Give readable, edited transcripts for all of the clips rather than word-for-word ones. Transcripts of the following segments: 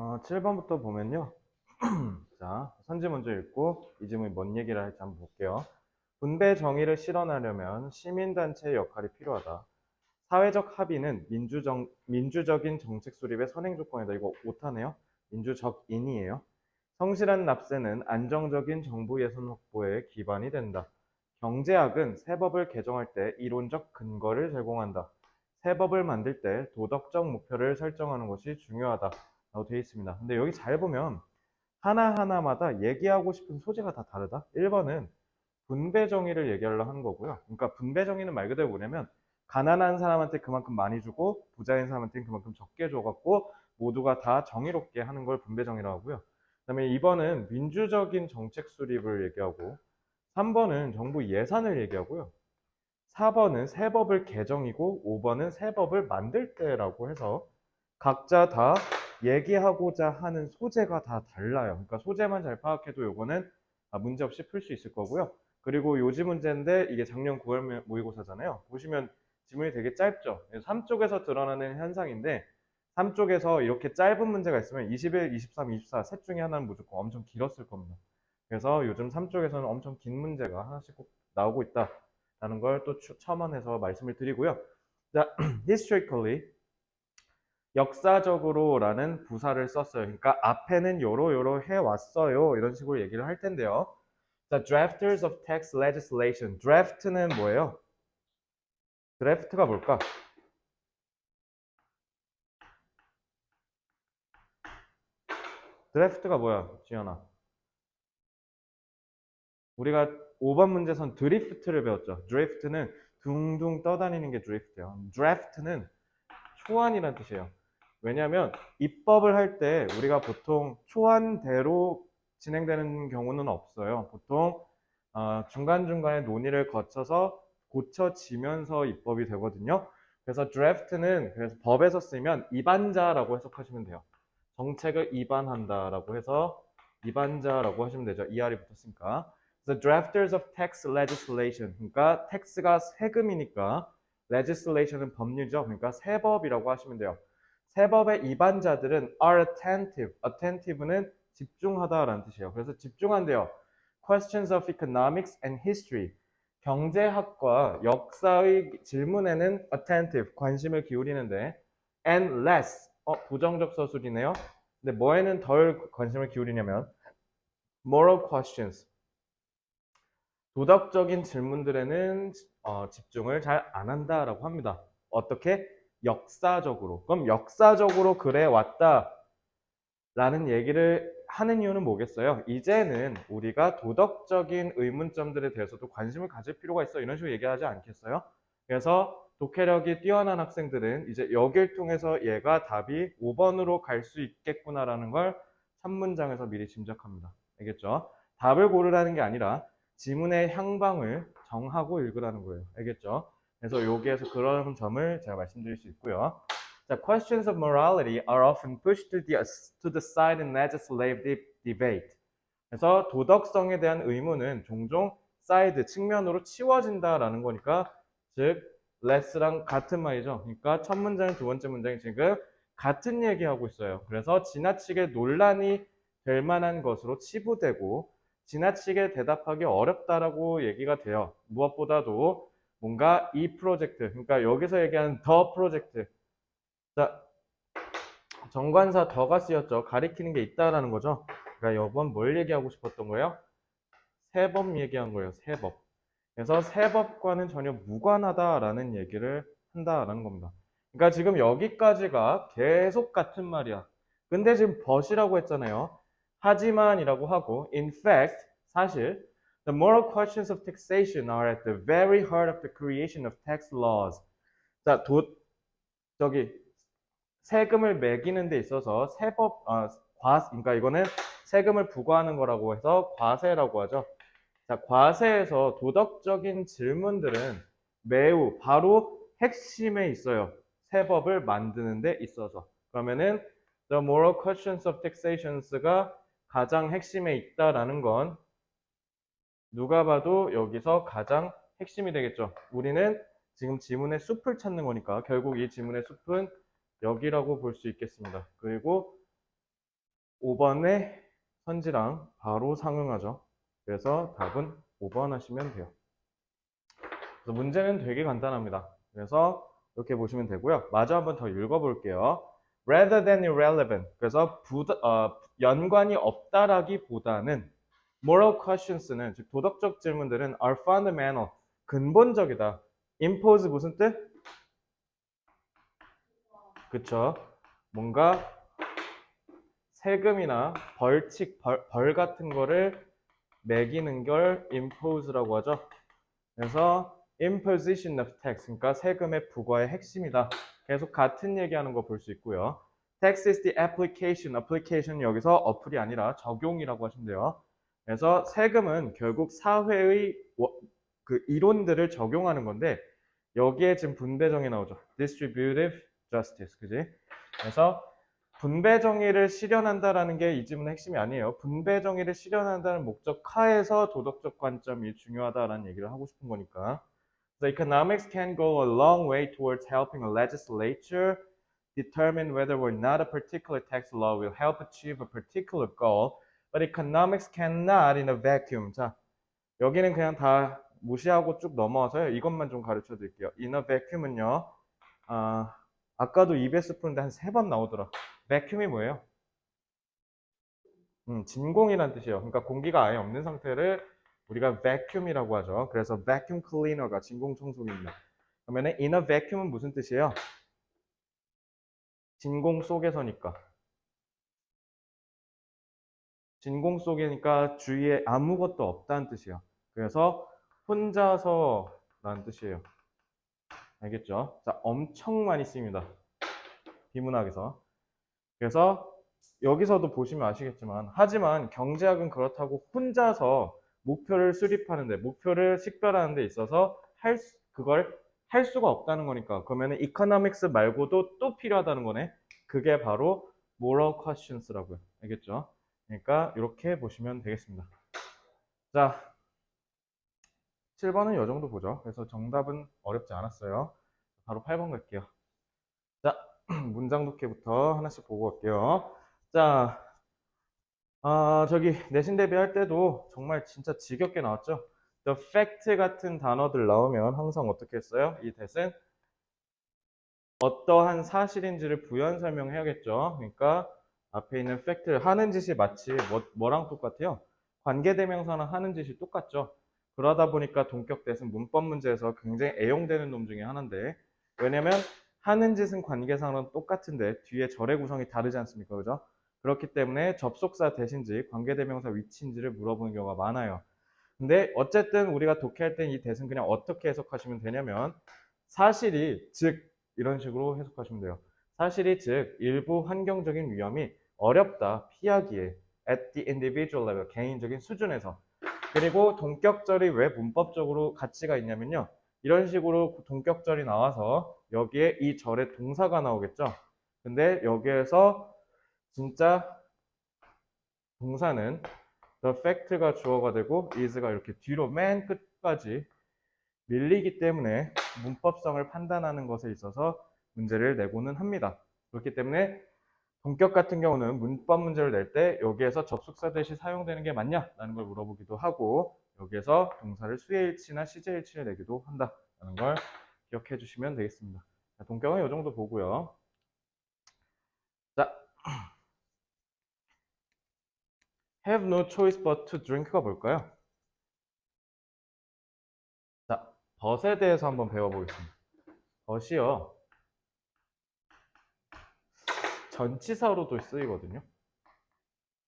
7번부터 보면요. 자, 선지 먼저 읽고 이 질문이 뭔 얘기를 할지 한번 볼게요. 분배 정의를 실현하려면 시민단체의 역할이 필요하다. 사회적 합의는 민주적인 정책 수립의 선행 조건이다. 이거 오타네요. 민주적인이에요. 성실한 납세는 안정적인 정부 예산 확보에 기반이 된다. 경제학은 세법을 개정할 때 이론적 근거를 제공한다. 세법을 만들 때 도덕적 목표를 설정하는 것이 중요하다. 라고 되어 있습니다. 근데 여기 잘 보면 하나하나마다 얘기하고 싶은 소재가 다 다르다. 1번은 분배 정의를 얘기하려고 하는 거고요. 그러니까 분배 정의는 말 그대로 뭐냐면 가난한 사람한테 그만큼 많이 주고 부자인 사람한테는 그만큼 적게 줘갖고 모두가 다 정의롭게 하는 걸 분배 정의라고 하고요. 그다음에 2번은 민주적인 정책 수립을 얘기하고 3번은 정부 예산을 얘기하고요. 4번은 세법을 개정이고 5번은 세법을 만들 때라고 해서 각자 다 얘기하고자 하는 소재가 다 달라요. 그러니까 소재만 잘 파악해도 요거는 문제없이 풀 수 있을 거고요. 그리고 요지 문제인데 이게 작년 9월 모의고사잖아요. 보시면 지문이 되게 짧죠. 3쪽에서 드러나는 현상인데 3쪽에서 이렇게 짧은 문제가 있으면 21, 23, 24 셋 중에 하나는 무조건 엄청 길었을 겁니다. 그래서 요즘 3쪽에서는 엄청 긴 문제가 하나씩 꼭 나오고 있다라는 걸 또 첨언해서 말씀을 드리고요. 자, historically 역사적으로라는 부사를 썼어요. 그러니까 앞에는 요로 해왔어요. 이런 식으로 얘기를 할 텐데요. 자, drafters of tax legislation. draft는 뭐예요? 드래프트가 뭘까? 드래프트가 뭐야, 지연아? 우리가 5번 문제선 드리프트를 배웠죠. 드리프트는 둥둥 떠다니는 게 드리프트예요. 드래프트는 초안이라는 뜻이에요. 왜냐하면 입법을 할 때 우리가 보통 초안대로 진행되는 경우는 없어요. 보통 중간중간에 논의를 거쳐서 고쳐지면서 입법이 되거든요. 그래서 드래프트는 그래서 법에서 쓰면 입안자라고 해석하시면 돼요. 정책을 입안한다라고 해서 입안자라고 하시면 되죠. ER이 붙었으니까. 그래서 drafters of tax legislation. 그러니까 tax가 세금이니까 legislation은 법률이죠. 그러니까 세법이라고 하시면 돼요. 세법의 입안자들은 are attentive. attentive는 집중하다라는 뜻이에요. 그래서 집중한대요. questions of economics and history. 경제학과 역사의 질문에는 attentive, 관심을 기울이는데 and less, 부정적 서술이네요. 근데 뭐에는 덜 관심을 기울이냐면 moral questions, 도덕적인 질문들에는 집중을 잘 안 한다라고 합니다. 어떻게? 역사적으로. 그럼 역사적으로 그래 왔다 라는 얘기를 하는 이유는 뭐겠어요? 이제는 우리가 도덕적인 의문점들에 대해서도 관심을 가질 필요가 있어. 이런 식으로 얘기하지 않겠어요? 그래서 독해력이 뛰어난 학생들은 이제 여길 통해서 얘가 답이 5번으로 갈 수 있겠구나라는 걸 첫 문장에서 미리 짐작합니다. 알겠죠? 답을 고르라는 게 아니라 지문의 향방을 정하고 읽으라는 거예요. 알겠죠? 그래서 여기에서 그런 점을 제가 말씀드릴 수 있고요. The questions of morality are often pushed to the side in legislative debate. 그래서 도덕성에 대한 의문은 종종 사이드, 측면으로 치워진다라는 거니까 즉 less랑 같은 말이죠. 그러니까 첫 문장, 두 번째 문장이 지금 같은 얘기하고 있어요. 그래서 지나치게 논란이 될 만한 것으로 치부되고 지나치게 대답하기 어렵다라고 얘기가 돼요. 무엇보다도 뭔가 이 프로젝트, 그러니까 여기서 얘기하는 더 프로젝트, 자, 정관사 더가 쓰였죠. 가리키는 게 있다라는 거죠. 그러니까 이번 뭘 얘기하고 싶었던 거예요? 세법 얘기한 거예요. 세법. 그래서 세법과는 전혀 무관하다라는 얘기를 한다라는 겁니다. 그러니까 지금 여기까지가 계속 같은 말이야. 근데 지금 but이라고 했잖아요. 하지만이라고 하고 in fact, 사실 the moral questions of taxation are at the very heart of the creation of tax laws. 자, 저기 세금을 매기는 데 있어서 그러니까 이거는 세금을 부과하는 거라고 해서 과세라고 하죠. 자, 과세에서 도덕적인 질문들은 매우 바로 핵심에 있어요. 세법을 만드는 데 있어서. 그러면은 the moral questions of taxations가 가장 핵심에 있다라는 건 누가 봐도 여기서 가장 핵심이 되겠죠. 우리는 지금 지문의 숲을 찾는 거니까 결국 이 지문의 숲은 여기라고 볼 수 있겠습니다. 그리고 5번의 선지랑 바로 상응하죠. 그래서 답은 5번 하시면 돼요. 그래서 문제는 되게 간단합니다. 그래서 이렇게 보시면 되고요. 마저 한번 더 읽어볼게요. Rather than irrelevant. 그래서 연관이 없다라기보다는 moral questions는 즉 도덕적 질문들은 are fundamental. 근본적이다. impose 무슨 뜻? 그쵸? 뭔가 세금이나 벌칙, 벌 같은 거를 매기는 걸 impose라고 하죠. 그래서 imposition of tax, 그러니까 세금의 부과의 핵심이다. 계속 같은 얘기하는 거 볼 수 있고요. Tax is the application. application 여기서 어플이 아니라 적용이라고 하시면 돼요. 그래서 세금은 결국 사회의 그 이론들을 적용하는 건데 여기에 지금 분배정의 나오죠. distributive justice, 그지? 그래서 분배 정의를 실현한다라는 게 이 지문의 핵심이 아니에요. 분배 정의를 실현한다는 목적 하에서 도덕적 관점이 중요하다라는 얘기를 하고 싶은 거니까. The economics can go a long way towards helping a legislature determine whether or not a particular tax law will help achieve a particular goal, but economics cannot in a vacuum. 자, 여기는 그냥 다 무시하고 쭉 넘어와서요. 이것만 좀 가르쳐 드릴게요. in a vacuum은요. 아까도 EBS 푸는데 한 3번 나오더라. vacuum이 뭐예요? 진공이란 뜻이에요. 그러니까 공기가 아예 없는 상태를 우리가 vacuum이라고 하죠. 그래서 vacuum cleaner가 진공 청소기입니다. 그러면 in a vacuum은 무슨 뜻이에요? 진공 속에서니까. 진공 속이니까 주위에 아무것도 없다는 뜻이에요. 그래서 혼자서라는 뜻이에요. 알겠죠? 자, 엄청 많이 쓰입니다. 비문학에서. 그래서 여기서도 보시면 아시겠지만 하지만 경제학은 그렇다고 혼자서 목표를 수립하는데 목표를 식별하는 데 있어서 그걸 할 수가 없다는 거니까 그러면 이코노믹스 말고도 또 필요하다는 거네. 그게 바로 moral questions라고요. 알겠죠? 그러니까 이렇게 보시면 되겠습니다. 자, 7번은 이 정도 보죠. 그래서 정답은 어렵지 않았어요. 바로 8번 갈게요. 자, 문장 독해부터 하나씩 보고 갈게요. 자, 저기 내신 대비할 때도 정말 진짜 지겹게 나왔죠? The fact 같은 단어들 나오면 항상 어떻게 했어요? 이 대신 어떠한 사실인지를 부연 설명해야겠죠. 그러니까 앞에 있는 fact를 하는 짓이 마치 뭐랑 똑같아요? 관계대명사랑 하는 짓이 똑같죠. 그러다 보니까 동격 대신 문법 문제에서 굉장히 애용되는 놈 중에 하나인데 왜냐면 하는 짓은 관계상은 똑같은데 뒤에 절의 구성이 다르지 않습니까? 그죠? 그렇기 때문에 접속사 대신지 관계대명사 위치인지를 물어보는 경우가 많아요. 근데 어쨌든 우리가 독해할 땐 이 대신 그냥 어떻게 해석하시면 되냐면 사실이 즉 이런 식으로 해석하시면 돼요. 사실이 즉 일부 환경적인 위험이 어렵다 피하기에 at the individual level 개인적인 수준에서 그리고 동격절이 왜 문법적으로 가치가 있냐면요. 이런 식으로 동격절이 나와서 여기에 이 절의 동사가 나오겠죠. 근데 여기에서 진짜 동사는 the fact가 주어가 되고 is가 이렇게 뒤로 맨 끝까지 밀리기 때문에 문법성을 판단하는 것에 있어서 문제를 내고는 합니다. 그렇기 때문에 본격 같은 경우는 문법 문제를 낼 때 여기에서 접속사 대시 사용되는 게 맞냐라는 걸 물어보기도 하고 여기에서 동사를 수혜일치나 시제일치를 내기도 한다라는 걸 기억해 주시면 되겠습니다. 동격은 이 정도 보고요. 자, have no choice but to drink가 뭘까요? 자, 벗에 대해서 한번 배워보겠습니다. 벗이요. 전치사로도 쓰이거든요.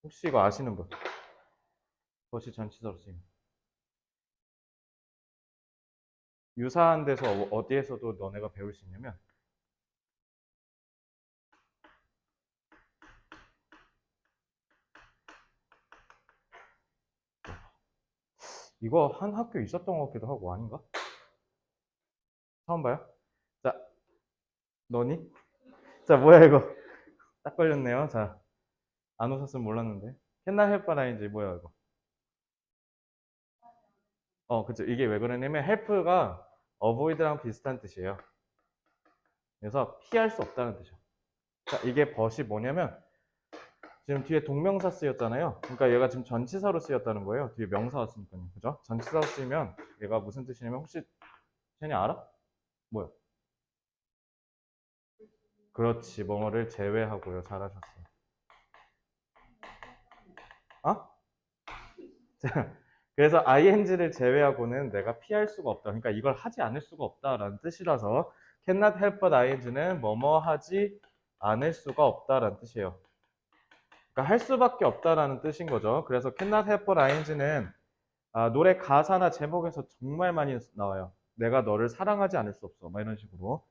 혹시 이거 아시는 분? 벗이 전치사로 쓰입니다. 유사한 데서 어디에서도 너네가 배울 수 있냐면 이거 한 학교 있었던 것 같기도 하고 아닌가? 처음 봐요? 자, 너니? 자, 뭐야 이거? 딱 걸렸네요. 자, 안 오셨으면 몰랐는데. 캔나 헬퍼라인지 뭐야 이거? 그쵸. 이게 왜 그러냐면 헬프가 어보이드랑 비슷한 뜻이에요. 그래서 피할 수 없다는 뜻이에요. 자, 이게 벗이 뭐냐면 지금 뒤에 동명사 쓰였잖아요. 그러니까 얘가 지금 전치사로 쓰였다는 거예요. 뒤에 명사 왔으니까요. 그죠? 전치사로 쓰이면 얘가 무슨 뜻이냐면 혹시 쟤네 알아? 뭐야? 그렇지. 뭐뭐를 제외하고요. 잘하셨어요. 어? 자, 그래서 ing를 제외하고는 내가 피할 수가 없다. 그러니까 이걸 하지 않을 수가 없다라는 뜻이라서 cannot help but ing는 뭐뭐 하지 않을 수가 없다라는 뜻이에요. 그러니까 할 수밖에 없다라는 뜻인 거죠. 그래서 cannot help but ing는 노래 가사나 제목에서 정말 많이 나와요. 내가 너를 사랑하지 않을 수 없어. 막 이런 식으로.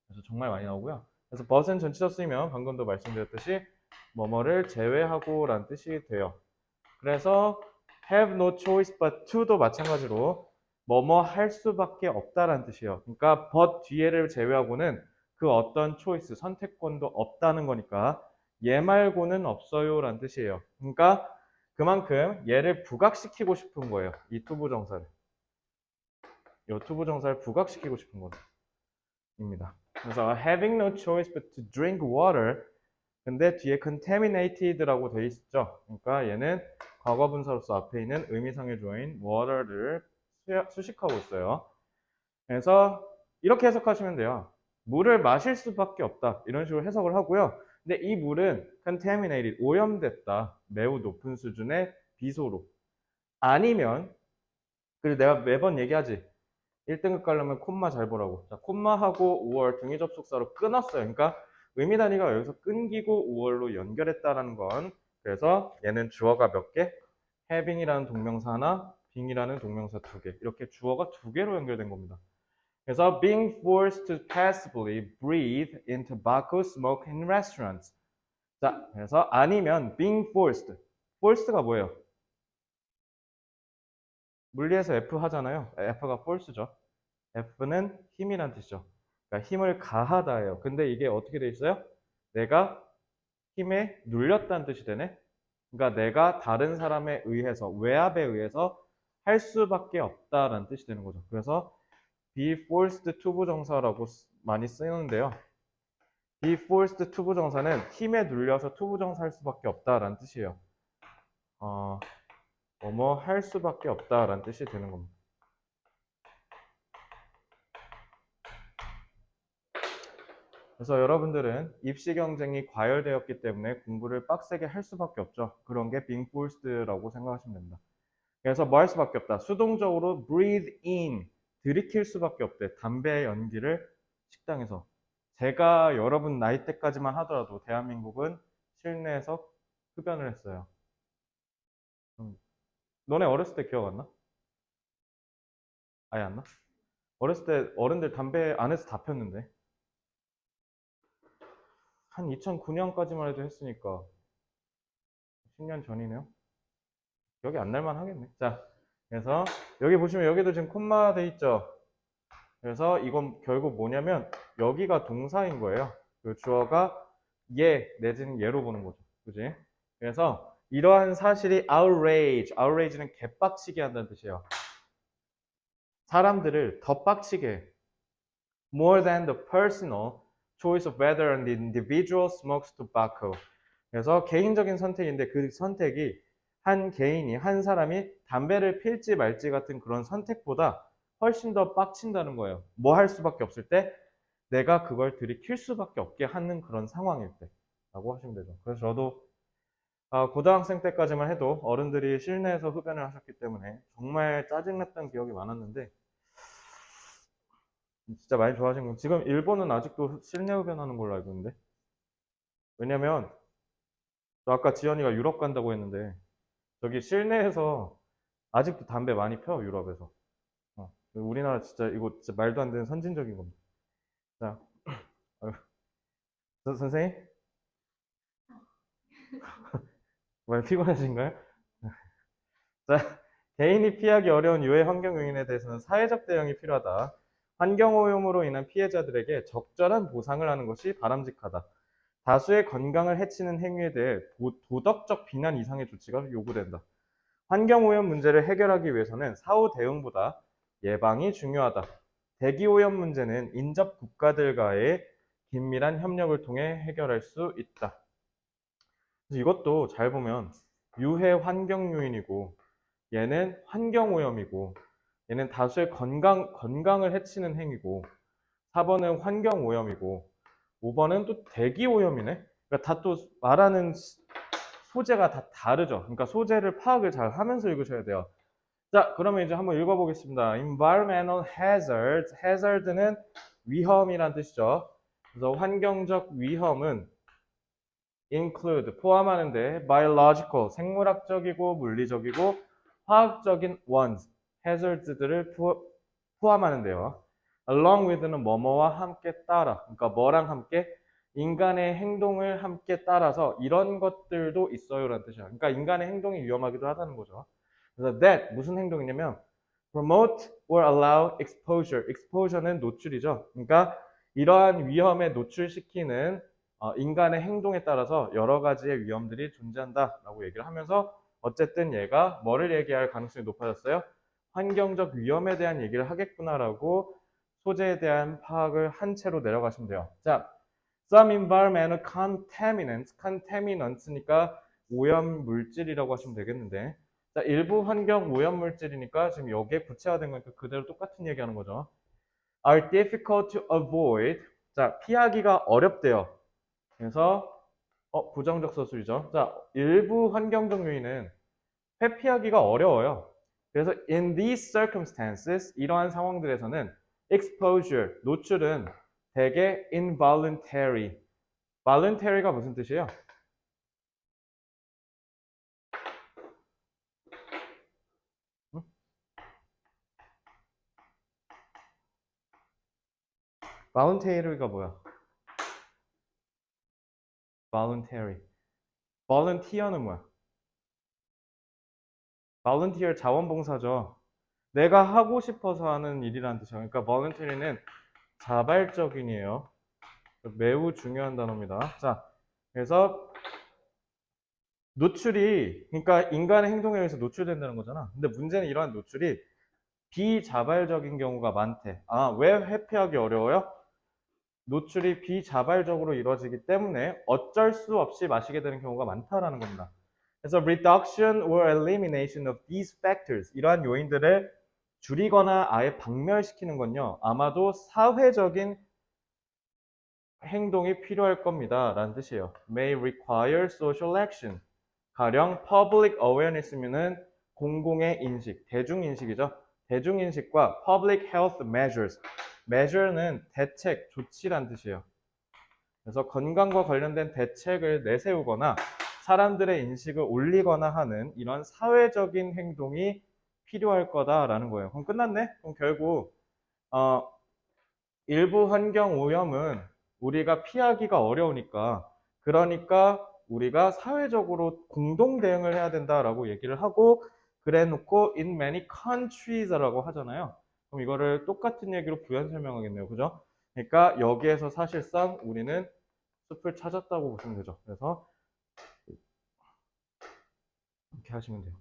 그래서 정말 많이 나오고요. 그래서 but은 전치사 쓰이면 방금도 말씀드렸듯이 뭐뭐를 제외하고 라는 뜻이 돼요. 그래서 have no choice but to도 마찬가지로 뭐뭐 할 수밖에 없다라는 뜻이에요. 그러니까 but 뒤에를 제외하고는 그 어떤 choice, 선택권도 없다는 거니까 얘 말고는 없어요라는 뜻이에요. 그러니까 그만큼 얘를 부각시키고 싶은 거예요. 이 투부정사를. 이 투부정사를 부각시키고 싶은 겁니다. 그래서 having no choice but to drink water. 근데 뒤에 contaminated라고 돼 있죠. 그러니까 얘는 과거분사로서 앞에 있는 의미상의 조인 water를 수식하고 있어요. 그래서 이렇게 해석하시면 돼요. 물을 마실 수밖에 없다. 이런 식으로 해석을 하고요. 근데 이 물은 contaminated, 오염됐다. 매우 높은 수준의 비소로. 아니면, 그리고 내가 매번 얘기하지. 1등급 가려면 콤마 잘 보라고. 자, 콤마하고 5월 등위 접속사로 끊었어요. 그러니까 의미 단위가 여기서 끊기고 5월로 연결했다라는 건 그래서 얘는 주어가 몇 개? having이라는 동명사 하나, being이라는 동명사 두 개. 이렇게 주어가 두 개로 연결된 겁니다. 그래서 being forced to passively breathe in tobacco smoke in restaurants. 자, 그래서 아니면 being forced. forced가 뭐예요? 물리에서 F 하잖아요. F가 force죠. F는 힘이란 뜻이죠. 그러니까 힘을 가하다예요. 근데 이게 어떻게 돼 있어요? 내가 힘에 눌렸다는 뜻이 되네. 그러니까 내가 다른 사람에 의해서, 외압에 의해서 할 수밖에 없다라는 뜻이 되는 거죠. 그래서 be forced to 부정사라고 많이 쓰는데요. be forced to 부정사는 힘에 눌려서 to 부정사 할 수밖에 없다라는 뜻이에요. 뭐뭐 할 수밖에 없다라는 뜻이 되는 겁니다. 그래서 여러분들은 입시 경쟁이 과열되었기 때문에 공부를 빡세게 할 수밖에 없죠. 그런 게 being forced라고 생각하시면 됩니다. 그래서 뭐 할 수밖에 없다. 수동적으로 breathe in, 들이킬 수밖에 없대. 담배 연기를 식당에서. 제가 여러분 나이 때까지만 하더라도 대한민국은 실내에서 흡연을 했어요. 너네 어렸을 때 기억 안 나? 아예 안 나? 어렸을 때 어른들 담배 안에서 다 폈는데. 한 2009년까지만 해도 했으니까 10년 전이네요. 기억이 안 날만 하겠네. 자, 그래서 여기 보시면 여기도 지금 콤마 돼 있죠. 그래서 이건 결국 뭐냐면 여기가 동사인 거예요. 그 주어가 얘 내지는 얘로 보는 거죠. 그지? 그래서 이러한 사실이 outrage는 개빡치게 한다는 뜻이에요. 사람들을 더 빡치게 해. More than the personal choice of whether an individual smokes tobacco. 그래서 개인적인 선택인데 그 선택이 한 개인이, 한 사람이 담배를 필지 말지 같은 그런 선택보다 훨씬 더 빡친다는 거예요. 뭐 할 수밖에 없을 때 내가 그걸 들이킬 수밖에 없게 하는 그런 상황일 때 라고 하시면 되죠. 그래서 저도 고등학생 때까지만 해도 어른들이 실내에서 흡연을 하셨기 때문에 정말 짜증났던 기억이 많았는데 진짜 많이 좋아하신 건 지금 일본은 아직도 실내 흡연하는 걸로 알고 있는데 왜냐면 저 아까 지연이가 유럽 간다고 했는데 저기 실내에서 아직도 담배 많이 펴 유럽에서 우리나라 진짜 이거 진짜 말도 안 되는 선진적인 겁니다. 자, 선생님 많이 피곤하신가요? 자, 개인이 피하기 어려운 유해 환경 요인에 대해서는 사회적 대응이 필요하다. 환경오염으로 인한 피해자들에게 적절한 보상을 하는 것이 바람직하다. 다수의 건강을 해치는 행위에 대해 도덕적 비난 이상의 조치가 요구된다. 환경오염 문제를 해결하기 위해서는 사후 대응보다 예방이 중요하다. 대기오염 문제는 인접 국가들과의 긴밀한 협력을 통해 해결할 수 있다. 그래서 이것도 잘 보면 유해 환경 요인이고 얘는 환경 오염이고 얘는 다수의 건강을 해치는 행위고 4번은 환경 오염이고 5번은 또 대기 오염이네. 그러니까 다 또 말하는 소재가 다 다르죠. 그러니까 소재를 파악을 잘 하면서 읽으셔야 돼요. 자, 그러면 이제 한번 읽어보겠습니다. Environmental hazard. hazard는 위험이란 뜻이죠. 그래서 환경적 위험은 include, 포함하는데 biological, 생물학적이고 물리적이고 화학적인 ones, hazards들을 포함하는데요. along with는 뭐뭐와 함께 따라, 그러니까 뭐랑 함께 인간의 행동을 함께 따라서 이런 것들도 있어요라는 뜻이야. 그러니까 인간의 행동이 위험하기도 하다는 거죠. 그래서 that 무슨 행동이냐면 promote or allow exposure. exposure는 노출이죠. 그러니까 이러한 위험에 노출시키는 인간의 행동에 따라서 여러 가지의 위험들이 존재한다라고 얘기를 하면서 어쨌든 얘가 뭐를 얘기할 가능성이 높아졌어요? 환경적 위험에 대한 얘기를 하겠구나라고 소재에 대한 파악을 한 채로 내려가시면 돼요. 자, some environmental contaminants, contaminants니까 오염 물질이라고 하시면 되겠는데, 자, 일부 환경 오염 물질이니까 지금 여기에 구체화된 거니까 그대로 똑같은 얘기하는 거죠. are difficult to avoid. 자, 피하기가 어렵대요. 그래서 부정적 서술이죠. 자, 일부 환경적 요인은 회피하기가 어려워요. 그래서 in these circumstances, 이러한 상황들에서는 exposure, 노출은 대개 involuntary. voluntary가 무슨 뜻이에요? 응? voluntary가 뭐야? voluntary. volunteer는 뭐야? volunteer 자원봉사죠. 내가 하고 싶어서 하는 일이라는 뜻이에요. 그러니까 voluntary는 자발적인이에요. 매우 중요한 단어입니다. 자, 그래서 노출이, 그러니까 인간의 행동에 의해서 노출된다는 거잖아. 근데 문제는 이러한 노출이 비자발적인 경우가 많대. 아, 왜 회피하기 어려워요? 노출이 비자발적으로 이루어지기 때문에 어쩔 수 없이 마시게 되는 경우가 많다라는 겁니다. 그래서 reduction or elimination of these factors, 이러한 요인들을 줄이거나 아예 박멸시키는 건요, 아마도 사회적인 행동이 필요할 겁니다 라는 뜻이에요. may require social action. 가령 public awareness면은 공공의 인식, 대중인식이죠. 대중인식과 public health measures. measure는 대책, 조치란 뜻이에요. 그래서 건강과 관련된 대책을 내세우거나 사람들의 인식을 올리거나 하는 이런 사회적인 행동이 필요할 거다라는 거예요. 그럼 끝났네? 그럼 결국 일부 환경 오염은 우리가 피하기가 어려우니까, 그러니까 우리가 사회적으로 공동 대응을 해야 된다라고 얘기를 하고, 그래 놓고 in many countries라고 하잖아요. 그럼 이거를 똑같은 얘기로 부연 설명하겠네요. 그죠? 그러니까 여기에서 사실상 우리는 숲을 찾았다고 보시면 되죠. 그래서 이렇게 하시면 돼요.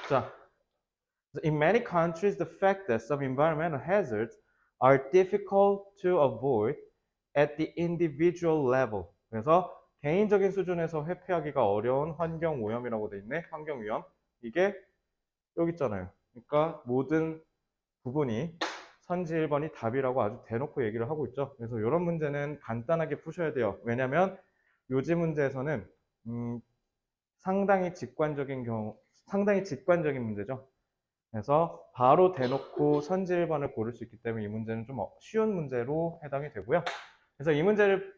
자, in many countries, the fact that some environmental hazards are difficult to avoid at the individual level. 그래서 개인적인 수준에서 회피하기가 어려운 환경 오염이라고 돼 있네. 환경 위험. 이게 여기 있잖아요. 그러니까 모든 부분이 선지 1번이 답이라고 아주 대놓고 얘기를 하고 있죠. 그래서 이런 문제는 간단하게 푸셔야 돼요. 왜냐하면 요지 문제에서는 상당히 직관적인 문제죠. 그래서 바로 대놓고 선지 1번을 고를 수 있기 때문에 이 문제는 좀 쉬운 문제로 해당이 되고요. 그래서 이 문제를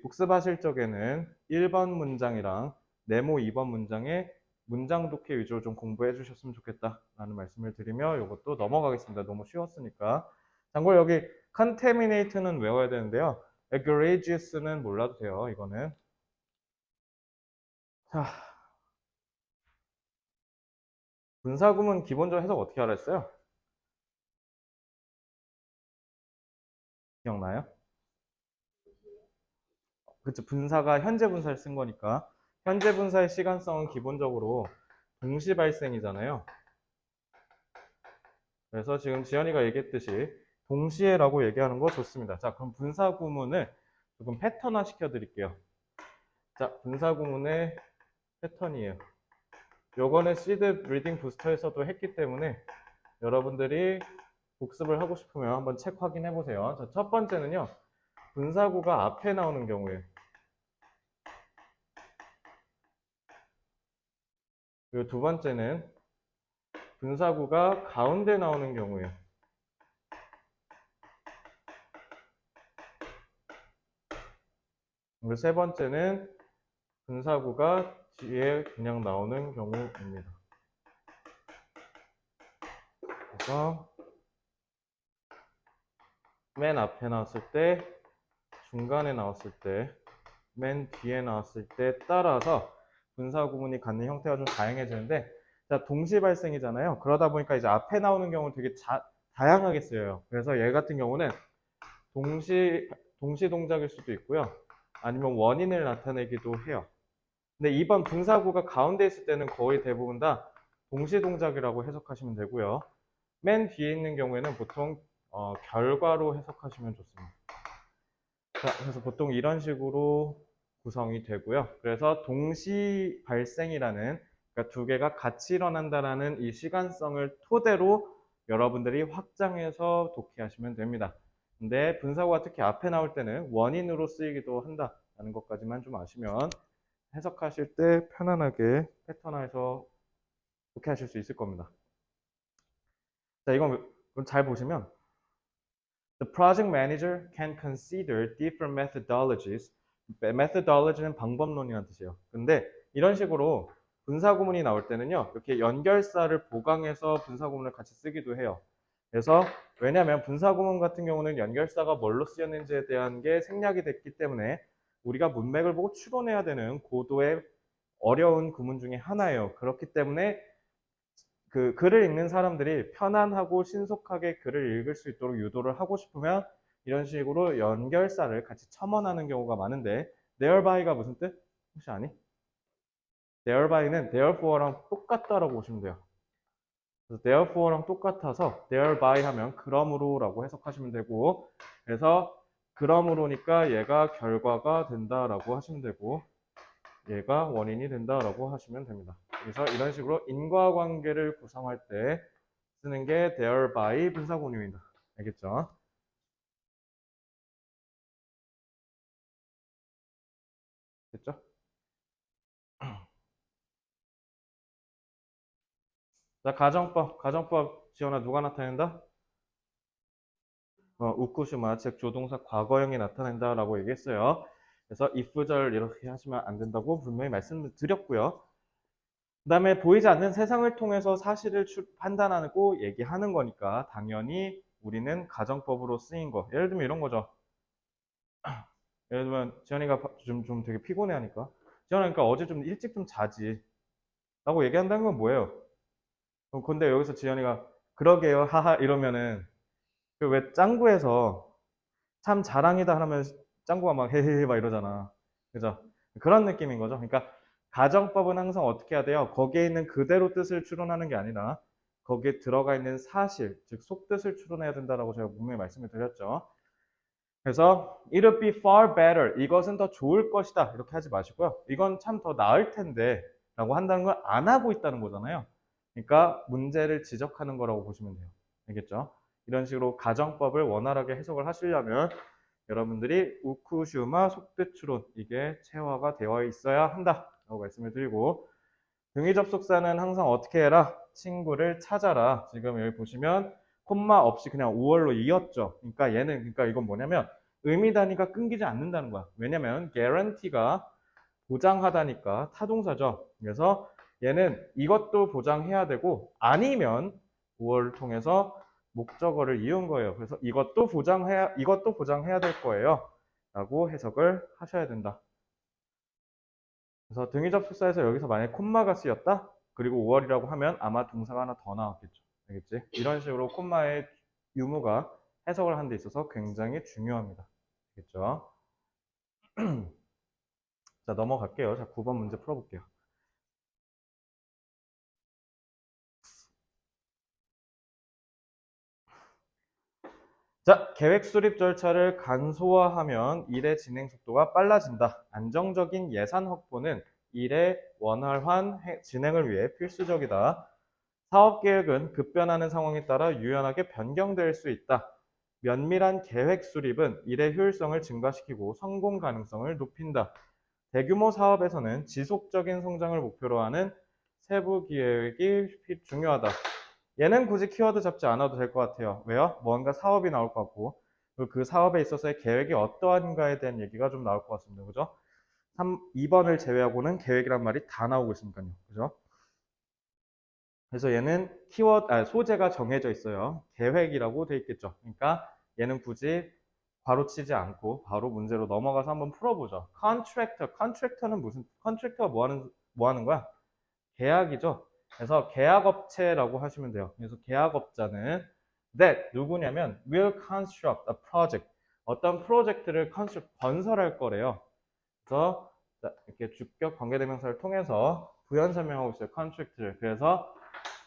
복습하실 적에는 1번 문장이랑 네모 2번 문장의 문장 독해 위주로 좀 공부해 주셨으면 좋겠다라는 말씀을 드리며 이것도 넘어가겠습니다. 너무 쉬웠으니까. 참고로 여기 contaminate는 외워야 되는데요. egregious는 몰라도 돼요. 이거는. 자, 분사구문 기본적으로 해석 어떻게 하라 했어요? 기억나요? 그쵸. 분사가 현재 분사를 쓴 거니까. 현재 분사의 시간성은 기본적으로 동시 발생이잖아요. 그래서 지금 지연이가 얘기했듯이 동시에라고 얘기하는 거 좋습니다. 자, 그럼 분사 구문을 조금 패턴화 시켜 드릴게요. 자, 분사구문의 패턴이에요. 요거는 시드 리딩 부스터에서도 했기 때문에 여러분들이 복습을 하고 싶으면 한번 책 확인해 보세요. 자, 첫 번째는요. 분사구가 앞에 나오는 경우에, 그리고 두 번째는 분사구가 가운데 나오는 경우에, 그리고 세 번째는 분사구가 뒤에 그냥 나오는 경우입니다. 그래서 맨 앞에 나왔을 때, 중간에 나왔을 때, 맨 뒤에 나왔을 때 따라서 분사구문이 갖는 형태가 좀 다양해지는데, 자, 동시 발생이잖아요. 그러다 보니까 이제 앞에 나오는 경우는 되게 다양하게 쓰여요. 그래서 얘 같은 경우는 동시 동작일 수도 있고요. 아니면 원인을 나타내기도 해요. 근데 이번 분사구가 가운데 있을 때는 거의 대부분 다 동시 동작이라고 해석하시면 되고요. 맨 뒤에 있는 경우에는 보통 결과로 해석하시면 좋습니다. 자, 그래서 보통 이런 식으로 구성이 되고요. 그래서 동시 발생이라는, 그러니까 두 개가 같이 일어난다라는 이 시간성을 토대로 여러분들이 확장해서 독해하시면 됩니다. 근데 분사구가 특히 앞에 나올 때는 원인으로 쓰이기도 한다는 것까지만 좀 아시면 해석하실 때 편안하게 패턴화해서 독해하실 수 있을 겁니다. 자, 이건 잘 보시면 The project manager can consider different methodologies. methodology는 방법론이라는 뜻이에요. 근데 이런 식으로 분사구문이 나올 때는요, 이렇게 연결사를 보강해서 분사구문을 같이 쓰기도 해요. 그래서 왜냐하면 분사구문 같은 경우는 연결사가 뭘로 쓰였는지에 대한 게 생략이 됐기 때문에 우리가 문맥을 보고 추론해야 되는 고도의 어려운 구문 중에 하나예요. 그렇기 때문에 그 글을 읽는 사람들이 편안하고 신속하게 글을 읽을 수 있도록 유도를 하고 싶으면 이런 식으로 연결사를 같이 첨언하는 경우가 많은데 thereby 무슨 뜻? 혹시 아니? thereby는 therefore랑 똑같다라고 보시면 돼요. 그래서 therefore랑 똑같아서 thereby 하면 그러므로라고 해석하시면 되고, 그래서 그러므로니까 얘가 결과가 된다라고 하시면 되고 얘가 원인이 된다라고 하시면 됩니다. 그래서 이런 식으로 인과관계를 구성할 때 쓰는 게 thereby 분사구문입니다. 알겠죠? 됐죠? 자, 가정법 지원아 누가 나타낸다? 우쿠시마, 즉 조동사 과거형이 나타낸다라고 얘기했어요. 그래서 if절 이렇게 하시면 안 된다고 분명히 말씀을 드렸고요. 그 다음에 보이지 않는 세상을 통해서 사실을 판단하고 얘기하는 거니까 당연히 우리는 가정법으로 쓰인 거. 예를 들면 이런 거죠. 예를 들면 지현이가 좀 되게 피곤해하니까 지현아, 그러니까 어제 좀 일찍 좀 자지 라고 얘기한다는 건 뭐예요? 근데 여기서 지현이가 그러게요 하하 이러면은 그 왜 짱구에서 참 자랑이다 하면 짱구가 막 헤헤헤 막 이러잖아. 그죠? 그런 느낌인 거죠. 그러니까 가정법은 항상 어떻게 해야 돼요? 거기에 있는 그대로 뜻을 추론하는 게 아니라 거기에 들어가 있는 사실, 즉 속뜻을 추론해야 된다라고 제가 분명히 말씀을 드렸죠. 그래서 it would be far better. 이것은 더 좋을 것이다. 이렇게 하지 마시고요. 이건 참 더 나을 텐데 라고 한다는 걸 안 하고 있다는 거잖아요. 그러니까 문제를 지적하는 거라고 보시면 돼요. 알겠죠? 이런 식으로 가정법을 원활하게 해석을 하시려면 여러분들이 우쿠슈마 속뜻 추론 이게 체화가 되어 있어야 한다 라고 말씀을 드리고, 등위 접속사는 항상 어떻게 해라? 친구를 찾아라. 지금 여기 보시면 콤마 없이 그냥 5월로 이었죠. 그러니까 이건 뭐냐면 의미 단위가 끊기지 않는다는 거야. 왜냐면 guarantee가 보장하다니까 타동사죠. 그래서 얘는 이것도 보장해야 되고 아니면 5월을 통해서 목적어를 이은 거예요. 그래서 이것도 보장해야 될 거예요. 라고 해석을 하셔야 된다. 그래서 등위 접속사에서 여기서 만약에 콤마가 쓰였다? 그리고 5월이라고 하면 아마 동사가 하나 더 나왔겠죠. 알겠지? 이런 식으로 콤마의 유무가 해석을 하는 데 있어서 굉장히 중요합니다. 알겠죠? 자, 넘어갈게요. 자, 9번 문제 풀어볼게요. 자, 계획 수립 절차를 간소화하면 일의 진행 속도가 빨라진다. 안정적인 예산 확보는 일의 원활한 진행을 위해 필수적이다. 사업 계획은 급변하는 상황에 따라 유연하게 변경될 수 있다. 면밀한 계획 수립은 일의 효율성을 증가시키고 성공 가능성을 높인다. 대규모 사업에서는 지속적인 성장을 목표로 하는 세부 기획이 중요하다. 얘는 굳이 키워드 잡지 않아도 될 것 같아요. 왜요? 뭔가 사업이 나올 것 같고, 그리고 그 사업에 있어서의 계획이 어떠한가에 대한 얘기가 좀 나올 것 같습니다. 그죠? 2번을 제외하고는 계획이란 말이 다 나오고 있으니까요. 그죠? 그래서 얘는 소재가 정해져 있어요. 계획이라고 돼 있겠죠. 그러니까 얘는 굳이 바로 치지 않고 바로 문제로 넘어가서 한번 풀어보죠. 컨트랙터는 컨트랙터가 뭐 하는 거야? 계약이죠. 그래서 계약업체라고 하시면 돼요. 그래서 계약업자는 누구냐면 will construct a project. 어떤 프로젝트를 건설할 거래요. 그래서 이렇게 주격 관계대명사를 통해서 부연 설명하고 있어요. 컨트랙트를. 그래서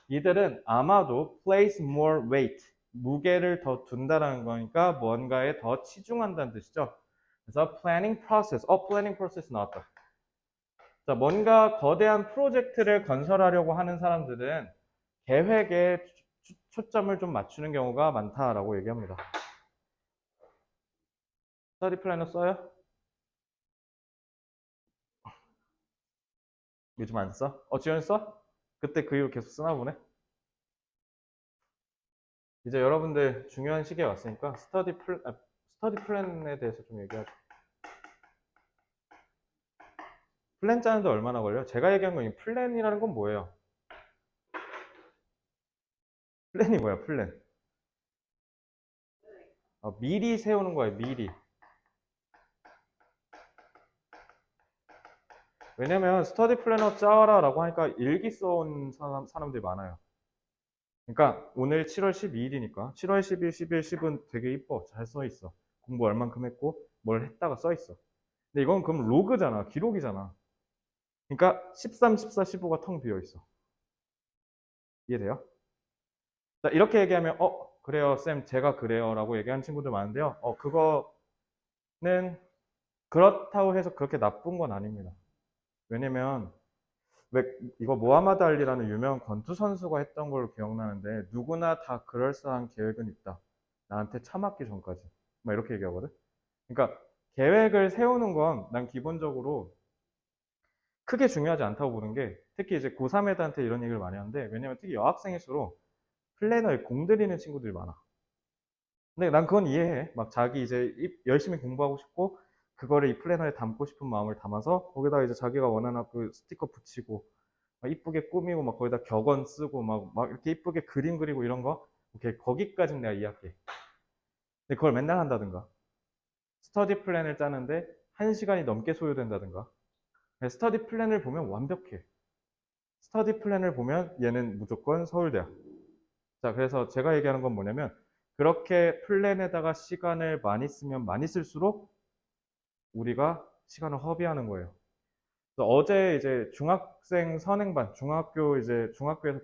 이들은 아마도 place more weight, 무게를 더 둔다라는 거니까 뭔가에 더 치중한다는 뜻이죠. 그래서 planning process 나왔다. 자, 뭔가 거대한 프로젝트를 건설하려고 하는 사람들은 계획에 초점을 좀 맞추는 경우가 많다라고 얘기합니다. 스터디 플래너 써요? 요즘 안 써? 지원 써? 그때 그 이후 계속 쓰나 보네? 이제 여러분들 중요한 시기에 왔으니까 스터디 플랜에 대해서 좀 얘기하죠. 플랜 짜는데 얼마나 걸려? 제가 얘기한 건 이 플랜이라는 건 뭐예요? 플랜이 뭐야, 플랜? 미리 세우는 거예요, 미리. 왜냐면 스터디 플래너 짜라라고 하니까 일기 써온 사람들이 많아요. 그러니까 오늘 7월 12일이니까 7월 10일, 11, 10은 되게 이뻐. 잘 써 있어. 공부 얼만큼 했고 뭘 했다가 써 있어. 근데 이건 그럼 로그잖아. 기록이잖아. 그러니까 13, 14, 15가 텅 비어 있어. 이해돼요? 자, 이렇게 얘기하면 그래요, 쌤, 제가 그래요라고 얘기하는 친구들 많은데요. 그거는 그렇다고 해서 그렇게 나쁜 건 아닙니다. 왜냐면 왜 이거 모하마드 알리라는 유명한 권투 선수가 했던 걸로 기억나는데 누구나 다 그럴싸한 계획은 있다. 나한테 차 맞기 전까지. 막 이렇게 얘기하거든. 그러니까 계획을 세우는 건 난 기본적으로 크게 중요하지 않다고 보는 게 특히 이제 고3 애들한테 이런 얘기를 많이 하는데 왜냐면 특히 여학생일수록 플래너에 공들이는 친구들이 많아. 근데 난 그건 이해해. 막 자기 이제 열심히 공부하고 싶고 그거를 이 플래너에 담고 싶은 마음을 담아서 거기다 이제 자기가 원하는 그 스티커 붙이고 막 이쁘게 꾸미고 막 거기다 격언 쓰고 막 이렇게 이쁘게 그림 그리고 이런 거 오케이 거기까지는 내가 이해할게. 근데 그걸 맨날 한다든가 스터디 플랜을 짜는데 1시간이 넘게 소요된다든가 스터디 플랜을 보면 완벽해. 스터디 플랜을 보면 얘는 무조건 서울대야. 자, 그래서 제가 얘기하는 건 뭐냐면 그렇게 플랜에다가 시간을 많이 쓰면 많이 쓸수록 우리가 시간을 허비하는 거예요. 그래서 어제 이제 중학생 선행반, 중학교에서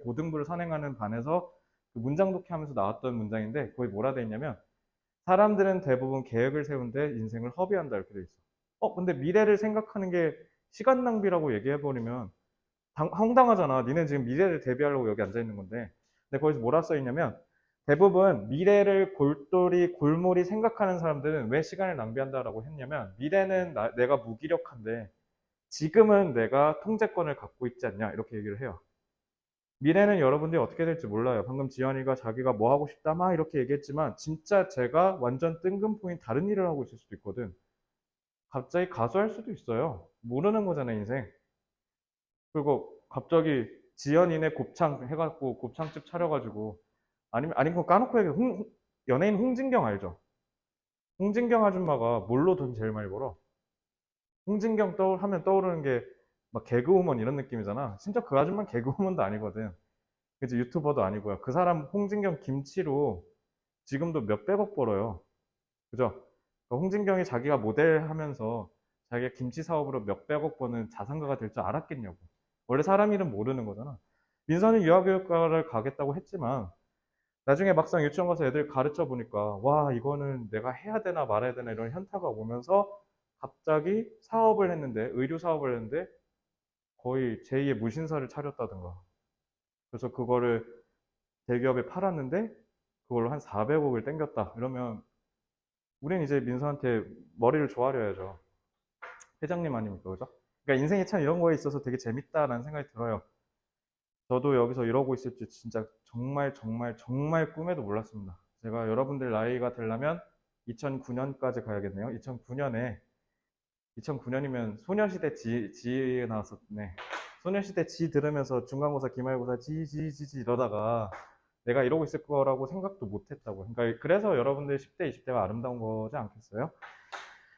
고등부를 선행하는 반에서 그 문장 독해하면서 나왔던 문장인데 거기 뭐라 돼 있냐면 사람들은 대부분 계획을 세운데 인생을 허비한다 이렇게 돼 있어. 근데 미래를 생각하는 게 시간 낭비라고 얘기해버리면 황당하잖아. 니네 지금 미래를 대비하려고 여기 앉아 있는 건데. 근데 거기서 뭐라 써 있냐면 대부분 미래를 골몰이 생각하는 사람들은 왜 시간을 낭비한다라고 했냐면 미래는 내가 무기력한데 지금은 내가 통제권을 갖고 있지 않냐 이렇게 얘기를 해요. 미래는 여러분들이 어떻게 될지 몰라요. 방금 지연이가 자기가 뭐 하고 싶다 막 이렇게 얘기했지만 진짜 제가 완전 뜬금포인 다른 일을 하고 있을 수도 있거든. 갑자기 가수할 수도 있어요. 모르는 거잖아요, 인생. 그리고 갑자기 지연이네 곱창 해갖고 곱창집 차려가지고 아니면 그거 까놓고 얘기해. 연예인 홍진경 알죠? 홍진경 아줌마가 뭘로 돈 제일 많이 벌어? 홍진경 하면 떠오르는 게 막 개그우먼 이런 느낌이잖아. 심지어 그 아줌마는 개그우먼도 아니거든. 그치, 유튜버도 아니고요. 그 사람 홍진경 김치로 지금도 몇백억 벌어요. 그죠? 그러니까 홍진경이 자기가 모델 하면서 자기가 김치 사업으로 몇백억 버는 자산가가 될 줄 알았겠냐고. 원래 사람 일은 모르는 거잖아. 민선이 유아교육과를 가겠다고 했지만 나중에 막상 유치원 가서 애들 가르쳐 보니까 와, 이거는 내가 해야 되나 말아야 되나 이런 현타가 오면서 갑자기 사업을 했는데, 의류 사업을 했는데 거의 제2의 무신사를 차렸다든가. 그래서 그거를 대기업에 팔았는데 그걸로 한 400억을 땡겼다. 이러면 우린 이제 민서한테 머리를 조아려야죠. 회장님 아닙니까? 그죠? 그러니까 인생이 참 이런 거에 있어서 되게 재밌다라는 생각이 들어요. 저도 여기서 이러고 있을지 진짜 정말 정말 정말 꿈에도 몰랐습니다. 제가 여러분들 나이가 되려면 2009년까지 가야겠네요. 2009년이면 소녀시대 지 나왔었네. 소녀시대 지 들으면서 중간고사, 기말고사 지 이러다가 내가 이러고 있을 거라고 생각도 못 했다고. 그러니까 그래서 여러분들 10대, 20대가 아름다운 거지 않겠어요?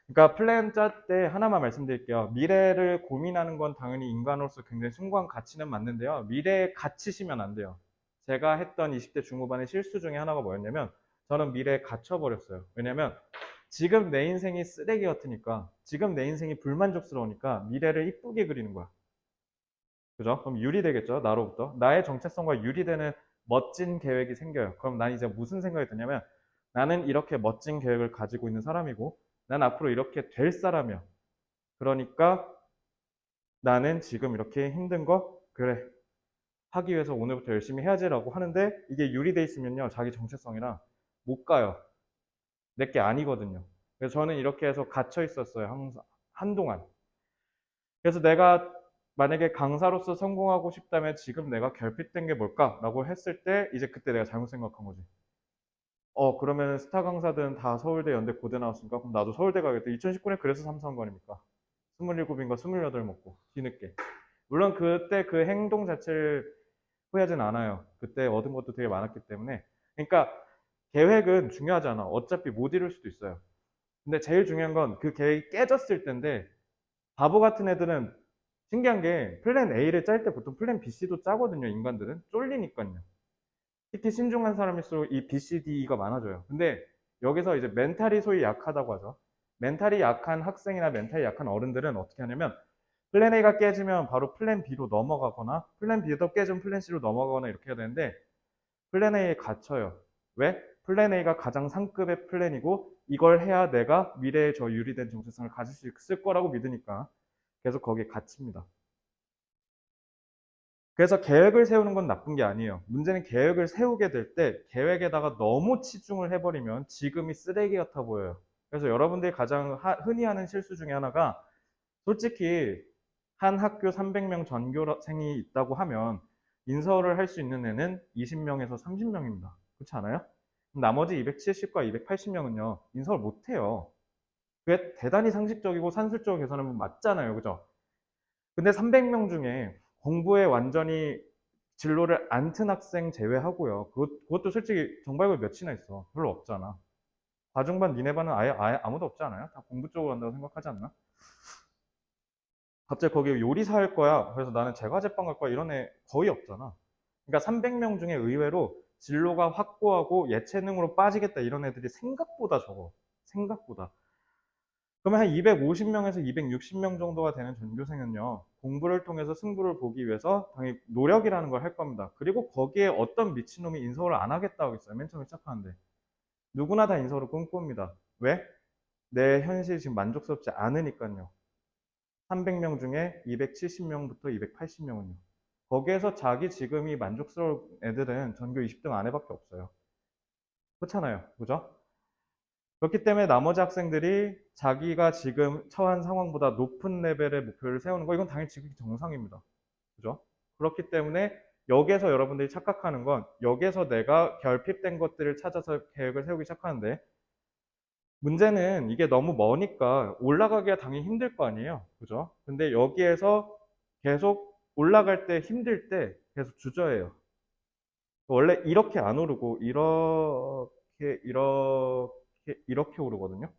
그러니까 플랜 짤 때 하나만 말씀드릴게요. 미래를 고민하는 건 당연히 인간으로서 굉장히 숭고한 가치는 맞는데요. 미래에 갇히시면 안 돼요. 제가 했던 20대 중후반의 실수 중에 하나가 뭐였냐면 저는 미래에 갇혀버렸어요. 왜냐면 지금 내 인생이 쓰레기 같으니까, 지금 내 인생이 불만족스러우니까 미래를 이쁘게 그리는 거야. 그죠? 그럼 유리되겠죠? 나로부터. 나의 정체성과 유리되는 멋진 계획이 생겨요. 그럼 난 이제 무슨 생각이 드냐면 나는 이렇게 멋진 계획을 가지고 있는 사람이고 난 앞으로 이렇게 될 사람이야. 그러니까 나는 지금 이렇게 힘든 거 그래 하기 위해서 오늘부터 열심히 해야지라고 하는데 이게 유리돼 있으면요 자기 정체성이랑 못 가요. 내게 아니거든요. 그래서 저는 이렇게 해서 갇혀 있었어요. 항상 한동안. 그래서 내가 만약에 강사로서 성공하고 싶다면 지금 내가 결핍된 게 뭘까라고 했을 때 이제 그때 내가 잘못 생각한 거지. 그러면 스타 강사들은 다 서울대, 연대, 고대 나왔으니까 그럼 나도 서울대 가겠다. 2019년 그래서 삼성관입니까? 27인가 28 먹고 뒤늦게. 물론 그때 그 행동 자체를 후회하진 않아요. 그때 얻은 것도 되게 많았기 때문에. 그러니까 계획은 중요하지 않아. 어차피 못 이룰 수도 있어요. 근데 제일 중요한 건 그 계획이 깨졌을 때인데 바보 같은 애들은 신기한 게 플랜 A를 짤 때 보통 플랜 B, C도 짜거든요. 인간들은 쫄리니까요. 특히 신중한 사람일수록 이 B, C, D, E가 많아져요. 근데 여기서 이제 멘탈이 소위 약하다고 하죠. 멘탈이 약한 학생이나 멘탈이 약한 어른들은 어떻게 하냐면 플랜 A가 깨지면 바로 플랜 B로 넘어가거나 플랜 B도 깨지면 플랜 C로 넘어가거나 이렇게 해야 되는데 플랜 A에 갇혀요. 왜? 플랜 A가 가장 상급의 플랜이고 이걸 해야 내가 미래에 저 유리된 정체성을 가질 수 있을 거라고 믿으니까 계속 거기에 갇힙니다. 그래서 계획을 세우는 건 나쁜 게 아니에요. 문제는 계획을 세우게 될 때 계획에다가 너무 치중을 해버리면 지금이 쓰레기 같아 보여요. 그래서 여러분들이 가장 흔히 하는 실수 중에 하나가 솔직히 한 학교 300명 전교생이 있다고 하면 인서울을 할 수 있는 애는 20명에서 30명입니다. 그렇지 않아요? 나머지 270과 280명은요, 인서울 못해요. 그게 대단히 상식적이고 산술적으로 계산하면 맞잖아요. 그죠? 근데 300명 중에 공부에 완전히 진로를 안 튼 학생 제외하고요. 그것도 솔직히 정발고 몇이나 있어. 별로 없잖아. 과중반, 니네반은 아예 아무도 없지 않아요? 다 공부 쪽으로 한다고 생각하지 않나? 갑자기 거기 요리사 할 거야. 그래서 나는 제과제빵 갈 거야. 이런 애 거의 없잖아. 그러니까 300명 중에 의외로 진로가 확고하고 예체능으로 빠지겠다 이런 애들이 생각보다 적어. 생각보다. 그러면 한 250명에서 260명 정도가 되는 전교생은요, 공부를 통해서 승부를 보기 위해서 당연히 노력이라는 걸 할 겁니다. 그리고 거기에 어떤 미친놈이 인서울을 안 하겠다고 했어요. 맨 처음에 시작하는데. 누구나 다 인서울을 꿈꿉니다. 왜? 내 현실이 지금 만족스럽지 않으니까요. 300명 중에 270명부터 280명은요. 거기에서 자기 지금이 만족스러운 애들은 전교 20등 안에밖에 없어요. 그렇잖아요. 그죠? 그렇기 때문에 나머지 학생들이 자기가 지금 처한 상황보다 높은 레벨의 목표를 세우는 거, 이건 당연히 지극히 정상입니다. 그죠? 그렇기 때문에 여기에서 여러분들이 착각하는 건 여기에서 내가 결핍된 것들을 찾아서 계획을 세우기 시작하는데 문제는 이게 너무 머니까 올라가기가 당연히 힘들 거 아니에요. 그죠? 근데 여기에서 계속 올라갈 때 힘들 때 계속 주저해요. 원래 이렇게 안 오르고 이렇게 오르거든요.